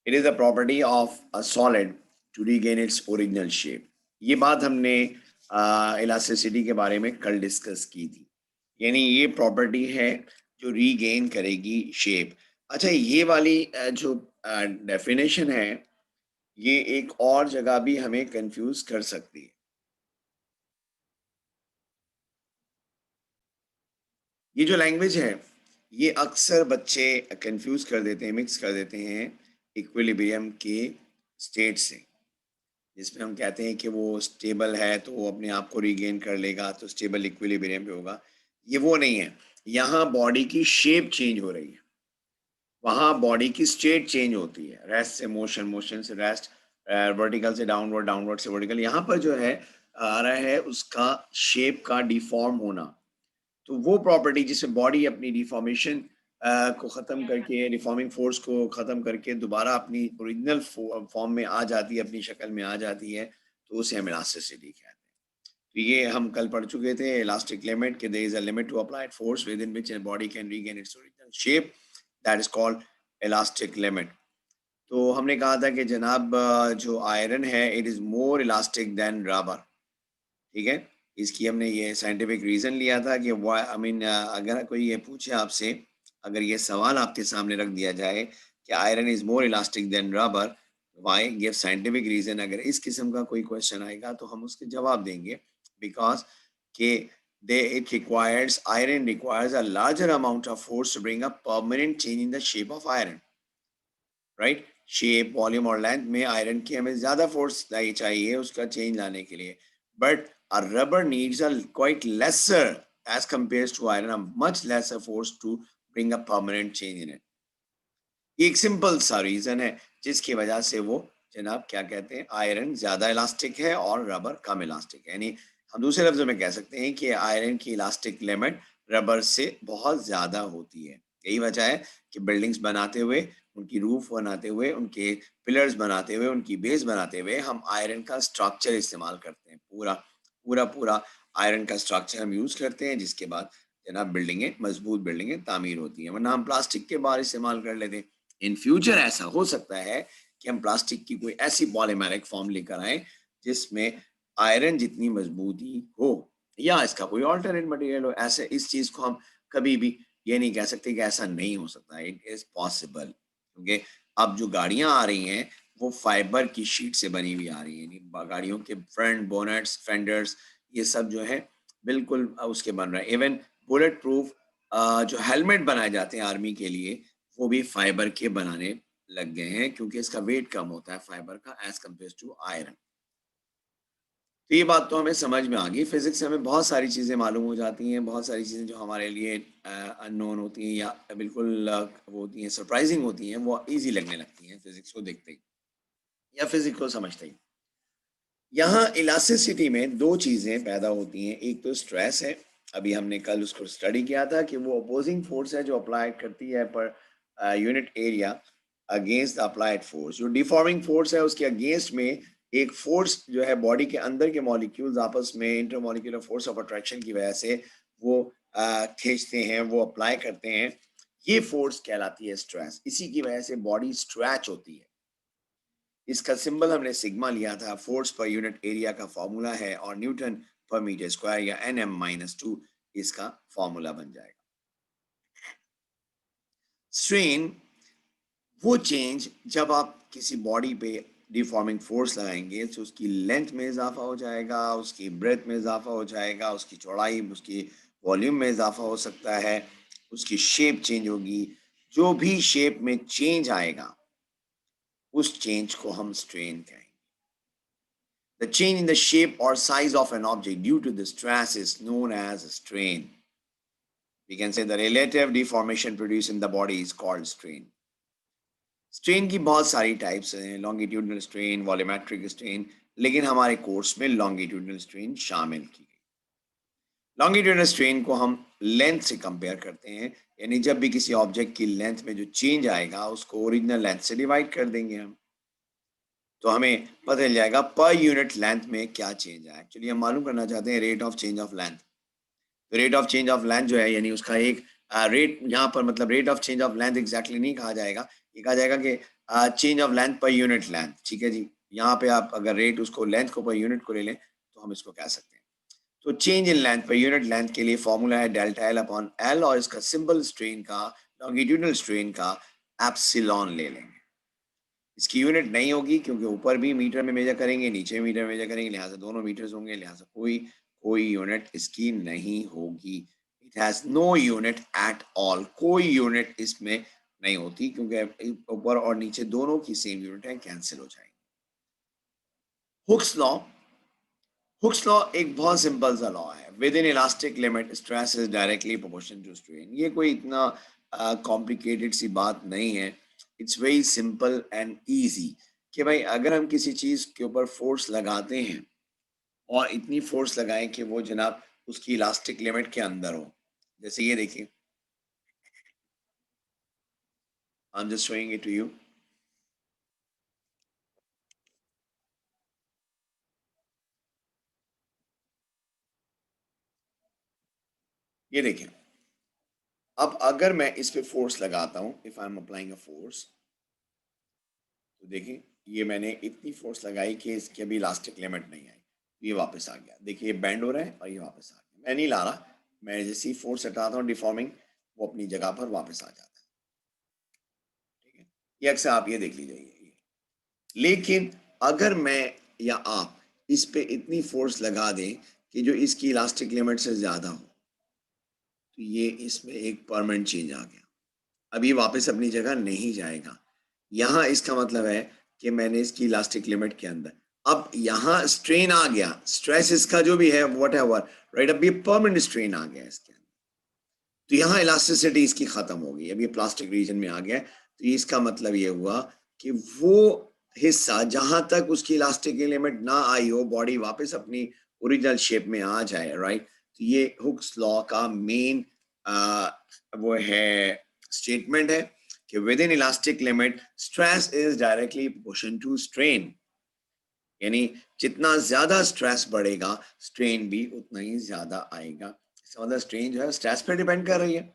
It is the property of a solid to regain its original shape. ये बात हमने elasticity के बारे में कल डिस्कस की थी, यानी ये प्रॉपर्टी है जो रीगेन करेगी शेप। अच्छा, ये वाली जो डेफिनेशन है, ये एक और जगह भी हमें कंफ्यूज कर सकती है। ये जो लैंग्वेज है, ये अक्सर बच्चे कंफ्यूज कर देते हैं, मिक्स कर देते हैं इक्विलिब्रियम के स्टेट से, जिसमें हम कहते हैं कि वो स्टेबल है तो वो अपने आप को रीगेन कर लेगा, तो स्टेबल इक्विलिब्रियम पे होगा। ये वो नहीं है। यहाँ बॉडी की शेप चेंज हो रही है, वहाँ बॉडी की स्टेट चेंज होती है, रेस्ट से मोशन, मोशन से रेस्ट, वर्टिकल से डाउनवर्ड, डाउनवर्ड से वर्टिकल। यहाँ पर जो है आ रहा है उसका शेप का डिफॉर्म होना। तो वो प्रॉपर्टी जिसमें बॉडी अपनी डिफॉर्मेशन को ख़त्म करके, रिफॉर्मिंग फोर्स को ख़त्म करके दोबारा अपनी ओरिजिनल फॉर्म में आ जाती है, अपनी शक्ल में आ जाती है, तो उसे हम इलास्टिसिटी कहते हैं। तो ये हम कल पढ़ चुके थे, इलास्टिक लिमिट, कि there is a limit to applied force within which a body can regain its original shape, that is called elastic limit. तो हमने कहा था कि जनाब जो आयरन है, it is more elastic than rubber. ठीक है, इसकी हमने ये साइंटिफिक रीज़न लिया था कि वाई, आई मीन, अगर कोई ये पूछे आपसे, अगर ये सवाल आपके सामने रख दिया जाए कि iron is more elastic than rubber, why, give scientific reason, अगर इस किस्म का कोई क्वेश्चन आएगा तो हम उसके जवाब देंगे, बिकॉज के they it requires, iron requires a larger amount of force to bring a permanent change in the shape of iron, right. Shape, volume और लेंथ में आयरन की हमें ज्यादा फोर्स चाहिए उसका चेंज लाने के लिए, but a rubber needs a quite lesser, as compared to iron, a much lesser force to bring a permanent change in it. ये एक सिंपल सा रीजन है जिसकी वजह से वो जनाब क्या कहते हैं, आयरन ज्यादा इलास्टिक है और रबर कम इलास्टिक है। यानी हम दूसरे लफ्जों में कह सकते हैं कि आयरन की इलास्टिक लिमिट रबर से बहुत ज्यादा होती है। यही वजह है कि बिल्डिंग्स बनाते हुए, उनकी रूफ बनाते हुए, उनके पिलर्स बनाते हुए, उनकी बेस बनाते हुए हम आयरन का स्ट्रक्चर इस्तेमाल करते हैं। पूरा पूरा पूरा आयरन का स्ट्रक्चर हम यूज करते हैं, जिसके बाद जनाब बिल्डिंगें, मजबूत बिल्डिंगें तामीर होती हैं। वरना हम प्लास्टिक के बार इस्तेमाल कर लेते हैं। इन फ्यूचर ऐसा हो सकता है कि हम प्लास्टिक की कोई ऐसी पॉलीमेरिक फॉर्म लेकर आए जिसमें आयरन जितनी मजबूती हो, या इसका कोई ऑल्टरनेट मटेरियल हो। ऐसे इस चीज को हम कभी भी ये नहीं कह सकते कि ऐसा नहीं हो सकता। इट इज पॉसिबल, क्योंकि अब जो गाड़ियां आ रही हैं वो फाइबर की शीट से बनी हुई आ रही है। गाड़ियों के फ्रंट बोनेट्स, फेंडर्स, ये सब जो है बिल्कुल उसके बन रहे हैं। इवन बुलेट प्रूफ जो हेलमेट बनाए जाते हैं आर्मी के लिए, वो भी फाइबर के बनाने लग गए हैं, क्योंकि इसका वेट कम होता है फाइबर का एज कम्पेयर टू आयरन। तो ये बात तो हमें समझ में आ गई। फिजिक्स से हमें बहुत सारी चीज़ें मालूम हो जाती हैं, बहुत सारी चीज़ें जो हमारे लिए अननोन होती हैं या बिल्कुल वो होती हैं, सरप्राइजिंग होती हैं, वो ईजी लगने लगती हैं फिजिक्स को देखते ही या फिजिक्स को समझते ही। यहाँ इलास्टिसिटी में दो चीज़ें पैदा होती हैं। एक तो स्ट्रेस है, अभी हमने कल उसको स्टडी किया था कि वो अपोजिंग फोर्स है जो अप्लाई करती है per unit area against the applied force. जो डिफॉर्मिंग फोर्स है उसके अगेंस्ट में एक फोर्स जो है बॉडी के अंदर के मॉलिक्यूल्स आपस में इंटरमॉलिक्यूलर फोर्स ऑफ अट्रैक्शन की वजह से वो खींचते हैं, वो अप्लाई करते हैं। ये फोर्स कहलाती है स्ट्रेस। इसी की वजह से बॉडी स्ट्रेच होती है। इसका सिंबल हमने सिग्मा लिया था, फोर्स पर यूनिट एरिया का फॉर्मूला है, और न्यूटन पर मीटर स्क्वायर या nm-2 इसका फॉर्मूला बन जाएगा। स्ट्रेन वो चेंज जब आप किसी बॉडी पे डिफॉर्मिंग फोर्स लगाएंगे तो उसकी लेंथ में इजाफा हो जाएगा, उसकी ब्रेथ में इजाफा हो जाएगा, उसकी चौड़ाई, उसकी वॉल्यूम में इजाफा हो सकता है, उसकी शेप चेंज होगी। जो भी शेप में चेंज आएगा उस चेंज को हम स्ट्रेन कहेंगे। The change in the shape or size of an object due to the stress is known as a strain. We can say the relative deformation produced in the body is called strain. Strain की बहुत सारी types हैं, longitudinal strain, volumetric strain, लेकिन हमारे course में longitudinal strain शामिल की गई। लॉन्गिट्यूडनल स्ट्रेन को हम लेंथ से कंपेयर करते हैं, यानी जब भी किसी ऑब्जेक्ट की लेंथ में जो चेंज आएगा उसको ओरिजिनल लेंथ से डिवाइड कर देंगे हम, तो हमें पता चल जाएगा पर यूनिट लेंथ में क्या चेंज है। एक्चुअली हम मालूम करना चाहते हैं rate of change of length. तो rate of change of length जो है, यानी उसका एक रेट, यहाँ पर मतलब rate of change of length exactly नहीं कहा जाएगा, ये कहा जाएगा कि change of length per unit length, ठीक है जी। यहाँ पे आप अगर रेट उसको लेंथ को पर यूनिट को ले लें तो हम इसको कह सकते हैं। तो change in length per unit length के लिए फॉर्मूला है डेल्टा एल अपॉन एल, और इसका सिंबल स्ट्रेन का, लॉन्गिट्यूडनल स्ट्रेन का एप्सिलॉन ले लेंगे। इसकी यूनिट नहीं होगी क्योंकि ऊपर भी मीटर में मेजर करेंगे, नीचे मीटर में मेजर करेंगे, लिहाजा दोनों मीटर्स होंगे, लिहाजा कोई कोई यूनिट इसकी नहीं होगी। It has no unit at all, कोई यूनिट इसमें नहीं होती क्योंकि ऊपर और नीचे दोनों की सेम यूनिट है, कैंसिल हो जाएंगे। हुक्स लॉ, हुक्स लॉ एक बहुत सिंपल सा लॉ है। Within elastic limit stress is directly proportional to strain. ये कोई इतना कॉम्प्लिकेटेड सी बात नहीं है। It's very simple and easy कि भाई अगर हम किसी चीज के ऊपर फोर्स लगाते हैं और इतनी फोर्स लगाएं कि वो जनाब उसकी इलास्टिक लिमिट के अंदर हो। जैसे ये देखिए, I am just showing it to you. ये देखिए, अब अगर मैं इस पे फोर्स लगाता हूं, if I am applying a force, तो देखिए ये मैंने इतनी फोर्स लगाई कि इसकी अभी इलास्टिक लिमिट नहीं आई, ये वापस आ गया। देखिए ये बेंड हो रहा है और ये वापस आ गया। मैं नहीं ला रहा, मैं जैसी फोर्स हटाता हूँ डिफॉर्मिंग, वो अपनी जगह पर वापस आ जाता है। ठीक है, ये अक्सर आप ये देख लीजिए। लेकिन अगर मैं या आप इस पे इतनी फोर्स लगा दें कि जो इसकी इलास्टिक लिमिट से ज्यादा हो, तो ये इसमें एक परमानेंट चेंज आ गया। अब ये वापस अपनी जगह नहीं जाएगा। यहाँ इसका मतलब है कि मैंने इसकी इलास्टिक लिमिट के अंदर, अब यहाँ स्ट्रेन आ गया, स्ट्रेस इसका जो भी है वट एवर, राइट, अब ये परमानेंट स्ट्रेन आ गया इसके अंदर। तो यहाँ इलास्टिसिटी इसकी खत्म हो गई, अब ये प्लास्टिक रीजन में आ गया। तो इसका मतलब ये हुआ कि वो हिस्सा जहां तक उसकी इलास्टिक लिमिट ना आई हो, बॉडी वापस अपनी ओरिजिनल शेप में आ जाए, राइट। तो ये हुक्स लॉ का मेन वो है, स्टेटमेंट है कि within elastic limit stress is directly proportion to strain. यानी जितना ज्यादा स्ट्रेस बढ़ेगा, स्ट्रेन भी उतना ही ज्यादा आएगा। इसका मतलब स्ट्रेन जो है स्ट्रेस पे डिपेंड कर रही है,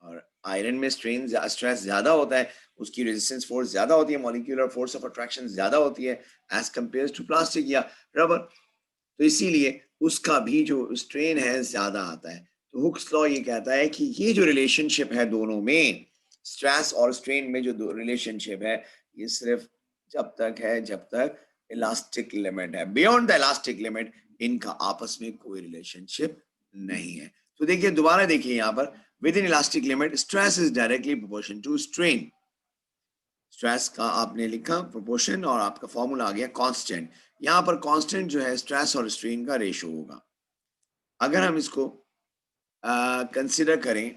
और आयरन में स्ट्रेन स्ट्रेस ज्यादा होता है, उसकी रेजिस्टेंस फोर्स ज्यादा होती है, मॉलिक्यूलर फोर्स ऑफ अट्रैक्शन ज्यादा होती है एज कंपेयर टू प्लास्टिक या रबर। तो इसीलिए उसका भी जो स्ट्रेन है ज्यादा आता है। तो हुक्स लॉ ये कहता है कि ये जो रिलेशनशिप है दोनों में, स्ट्रेस और स्ट्रेन में जो रिलेशनशिप है, ये सिर्फ जब तक है जब तक इलास्टिक लिमिट है। बियॉन्ड द इलास्टिक लिमिट इनका आपस में कोई रिलेशनशिप नहीं है। तो देखिए दोबारा देखिए यहाँ पर, within elastic limit stress is directly proportion to strain. Stress का आपने लिखा प्रोपोर्शन और आपका फॉर्मूला आ गया कांस्टेंट। यहाँ पर कांस्टेंट जो है स्ट्रेस और स्ट्रेन का रेशो होगा। अगर हम इसको कंसिडर करें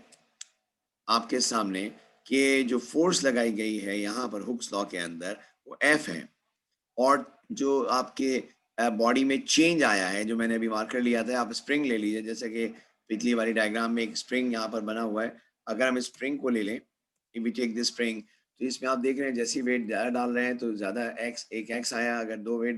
आपके सामने कि जो फोर्स लगाई गई है यहाँ पर हुक्स लॉ के अंदर वो एफ है, और जो आपके बॉडी में चेंज आया है, जो मैंने अभी मार्कर लिया था, आप स्प्रिंग ले लीजिए, जैसे कि पिछली वाली डायग्राम में एक स्प्रिंग यहाँ पर बना हुआ है। अगर हम स्प्रिंग को ले लें, if we take this spring, तो इसमें आप देख रहे हैं जैसी वेट ज़्यादा डाल रहे हैं तो ज़्यादा एक्स, एक एक्स आया, अगर दो वेट